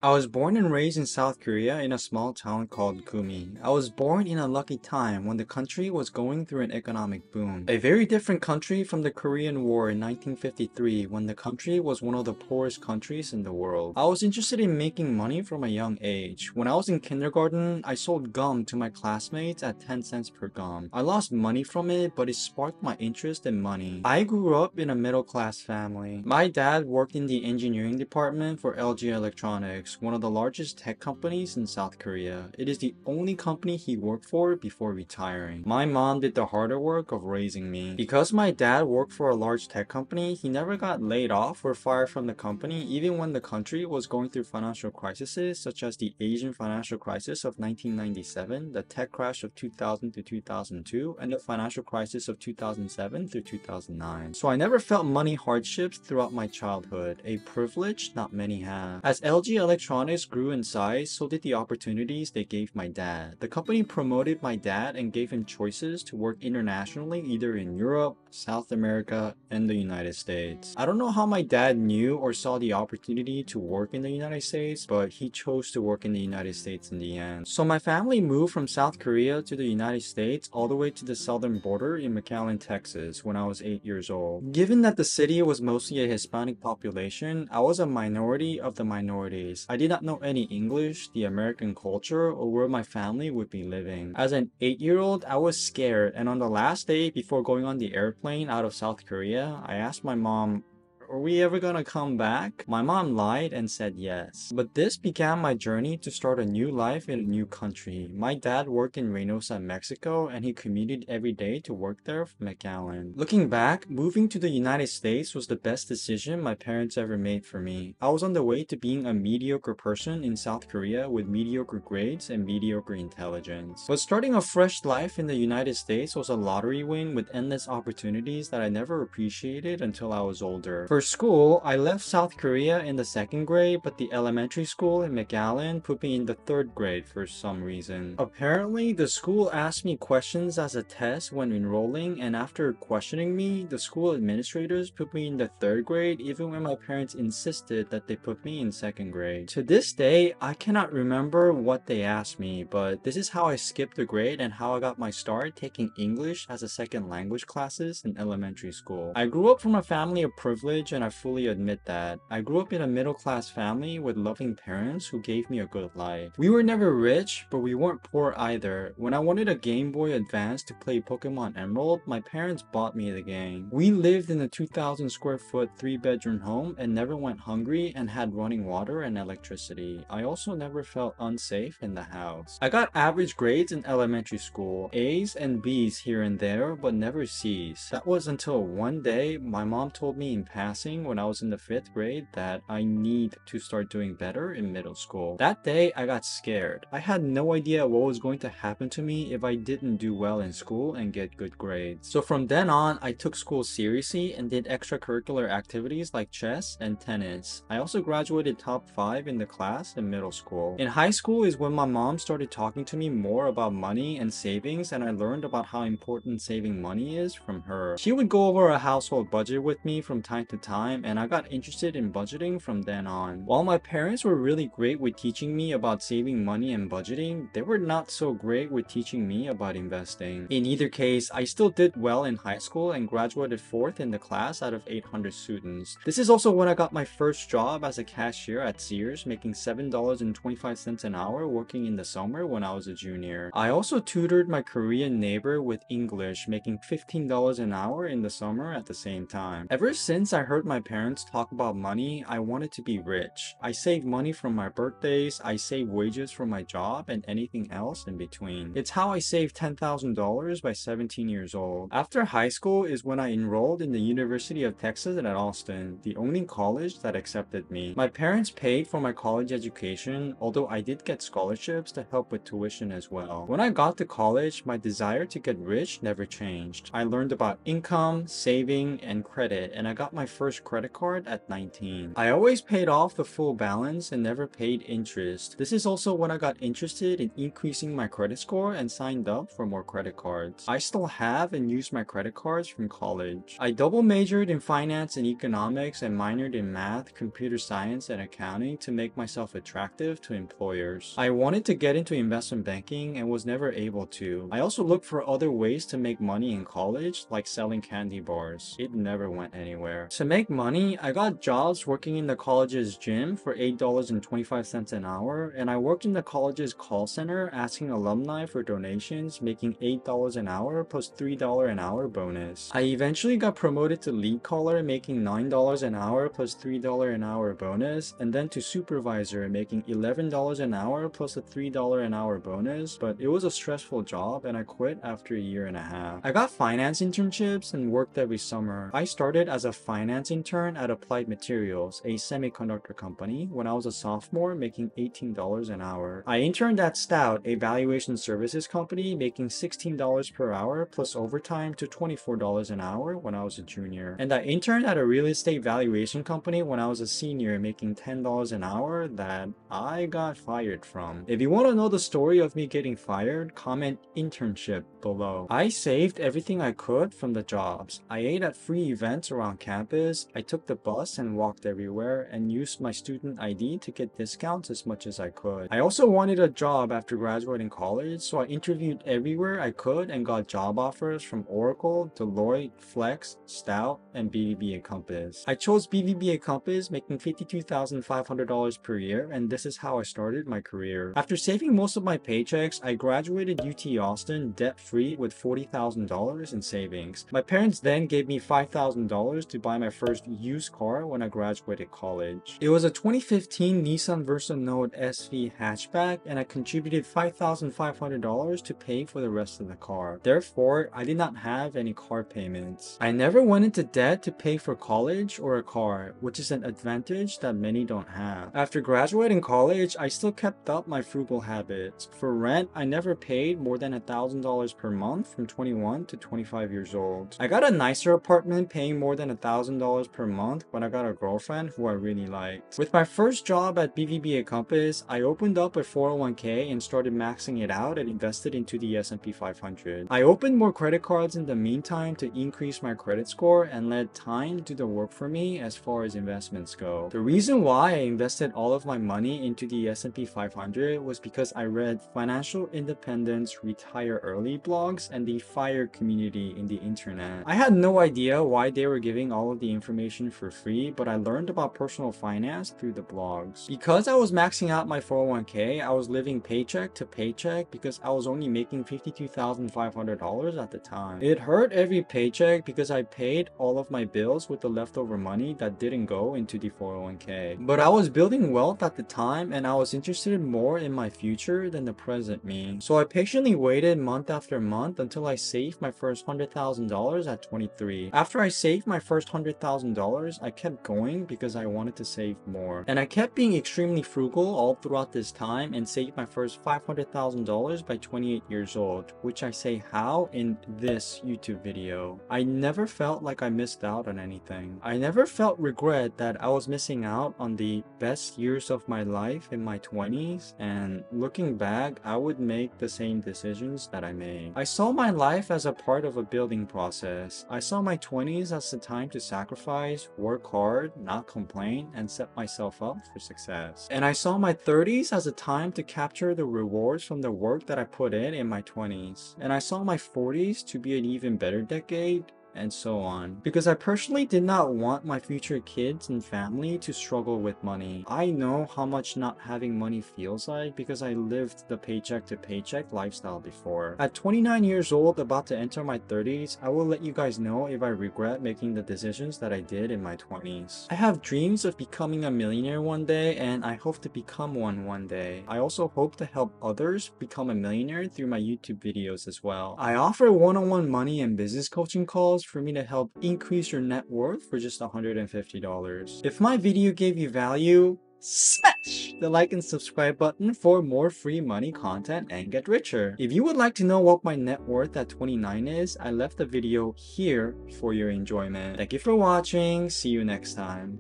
I was born and raised in South Korea in a small town called Gumi. I was born in a lucky time when the country was going through an economic boom. A very different country from the Korean War in 1953 when the country was one of the poorest countries in the world. I was interested in making money from a young age. When I was in kindergarten, I sold gum to my classmates at 10 cents per gum. I lost money from it, but it sparked my interest in money. I grew up in a middle-class family. My dad worked in the engineering department for LG Electronics, one of the largest tech companies in South Korea. It is the only company he worked for before retiring. My mom did the harder work of raising me. Because my dad worked for a large tech company, he never got laid off or fired from the company even when the country was going through financial crises such as the Asian financial crisis of 1997, the tech crash of 2000 to 2002, and the financial crisis of 2007 through 2009. So I never felt money hardships throughout my childhood, a privilege not many have. As LG Electronics grew in size, so did the opportunities they gave my dad. The company promoted my dad and gave him choices to work internationally either in Europe, South America, and the United States. I don't know how my dad knew or saw the opportunity to work in the United States, but he chose to work in the United States in the end. So my family moved from South Korea to the United States all the way to the southern border in McAllen, Texas when I was 8 years old. Given that the city was mostly a Hispanic population, I was a minority of the minorities. I did not know any English, the American culture, or where my family would be living. As an 8-year-old, I was scared, and on the last day before going on the airplane out of South Korea, I asked my mom, "Are we ever gonna come back?" My mom lied and said yes. But this began my journey to start a new life in a new country. My dad worked in Reynosa, Mexico, and he commuted every day to work there from McAllen. Looking back, moving to the United States was the best decision my parents ever made for me. I was on the way to being a mediocre person in South Korea with mediocre grades and mediocre intelligence. But starting a fresh life in the United States was a lottery win with endless opportunities that I never appreciated until I was older. For school, I left South Korea in the second grade, but the elementary school in McAllen put me in the third grade for some reason. Apparently, the school asked me questions as a test when enrolling, and after questioning me, the school administrators put me in the third grade even when my parents insisted that they put me in second grade. To this day, I cannot remember what they asked me, but this is how I skipped the grade and how I got my start taking English as a second language classes in elementary school. I grew up from a family of privilege and I fully admit that. I grew up in a middle-class family with loving parents who gave me a good life. We were never rich, but we weren't poor either. When I wanted a Game Boy Advance to play Pokemon Emerald, my parents bought me the game. We lived in a 2,000 square foot 3-bedroom home and never went hungry and had running water and electricity. I also never felt unsafe in the house. I got average grades in elementary school, A's and B's here and there, but never C's. That was until one day my mom told me in passing when I was in the 5th grade that I need to start doing better in middle school. That day, I got scared. I had no idea what was going to happen to me if I didn't do well in school and get good grades. So from then on, I took school seriously and did extracurricular activities like chess and tennis. I also graduated top 5 in the class in middle school. In high school is when my mom started talking to me more about money and savings, and I learned about how important saving money is from her. She would go over a household budget with me from time to time, and I got interested in budgeting from then on. While my parents were really great with teaching me about saving money and budgeting, they were not so great with teaching me about investing. In either case, I still did well in high school and graduated 4th in the class out of 800 students. This is also when I got my first job as a cashier at Sears, making $7.25 an hour working in the summer when I was a junior. I also tutored my Korean neighbor with English, making $15 an hour in the summer at the same time. Ever since I heard my parents talk about money, I wanted to be rich. I saved money from my birthdays, I saved wages from my job, and anything else in between. It's how I saved $10,000 by 17 years old. After high school is when I enrolled in the University of Texas at Austin, the only college that accepted me. My parents paid for my college education, although I did get scholarships to help with tuition as well. When I got to college, my desire to get rich never changed. I learned about income, saving, and credit, and I got my first first credit card at 19. I always paid off the full balance and never paid interest. This is also when I got interested in increasing my credit score and signed up for more credit cards. I still have and use my credit cards from college. I double majored in finance and economics and minored in math, computer science, and accounting to make myself attractive to employers. I wanted to get into investment banking and was never able to. I also looked for other ways to make money in college, like selling candy bars. It never went anywhere. To make money, I got jobs working in the college's gym for $8.25 an hour, and I worked in the college's call center asking alumni for donations, making $8 an hour plus $3 an hour bonus. I eventually got promoted to lead caller, making $9 an hour plus $3 an hour bonus, and then to supervisor, making $11 an hour plus a $3 an hour bonus, but it was a stressful job and I quit after a year and a half. I got finance internships and worked every summer. I started as a finance intern at Applied Materials, a semiconductor company, when I was a sophomore, making $18 an hour. I interned at Stout, a valuation services company, making $16 per hour plus overtime to $24 an hour when I was a junior. And I interned at a real estate valuation company when I was a senior, making $10 an hour that I got fired from. If you want to know the story of me getting fired, comment internship below. I saved everything I could from the jobs. I ate at free events around campus, I took the bus and walked everywhere, and used my student ID to get discounts as much as I could. I also wanted a job after graduating college, so I interviewed everywhere I could and got job offers from Oracle, Deloitte, Flex, Stout, and BVBA Compass. I chose BVBA Compass, making $52,500 per year, and this is how I started my career. After saving most of my paychecks, I graduated UT Austin debt-free with $40,000 in savings. My parents then gave me $5,000 to buy my first used car when I graduated college. It was a 2015 Nissan Versa Note SV hatchback, and I contributed $5,500 to pay for the rest of the car. Therefore, I did not have any car payments. I never went into debt to pay for college or a car, which is an advantage that many don't have. After graduating college, I still kept up my frugal habits. For rent, I never paid more than $1,000 per month from 21 to 25 years old. I got a nicer apartment paying more than $1,000 per month when I got a girlfriend who I really liked. With my first job at BVBA Compass, I opened up a 401k and started maxing it out and invested into the S&P 500. I opened more credit cards in the meantime to increase my credit score and let time do the work for me as far as investments go. The reason why I invested all of my money into the S&P 500 was because I read Financial Independence Retire Early blogs and the FIRE community in the internet. I had no idea why they were giving all of the information for free, but I learned about personal finance through the blogs. Because I was maxing out my 401k, I was living paycheck to paycheck because I was only making $52,500 at the time. It hurt every paycheck because I paid all of my bills with the leftover money that didn't go into the 401k. But I was building wealth at the time and I was interested more in my future than the present me. So I patiently waited month after month until I saved my first $100,000 at 23. After I saved my first $100,000, I kept going because I wanted to save more. And I kept being extremely frugal all throughout this time and saved my first $500,000 by 28 years old, which I say how in this YouTube video. I never felt like I missed out on anything. I never felt regret that I was missing out on the best years of my life in my 20s, and looking back, I would make the same decisions that I made. I saw my life as a part of a building process. I saw my 20s as the time to sacrifice, work hard, not complain, and set myself up for success. And I saw my 30s as a time to capture the rewards from the work that I put in my 20s. And I saw my 40s to be an even better decade, and so on. Because I personally did not want my future kids and family to struggle with money. I know how much not having money feels like because I lived the paycheck to paycheck lifestyle before. At 29 years old, about to enter my 30s, I will let you guys know if I regret making the decisions that I did in my 20s. I have dreams of becoming a millionaire one day, and I hope to become one day. I also hope to help others become a millionaire through my YouTube videos as well. I offer one-on-one money and business coaching calls for me to help increase your net worth for just $150. If my video gave you value, smash the like and subscribe button for more free money content and get richer. If you would like to know what my net worth at 29 is, I left the video here for your enjoyment. Thank you for watching. See you next time.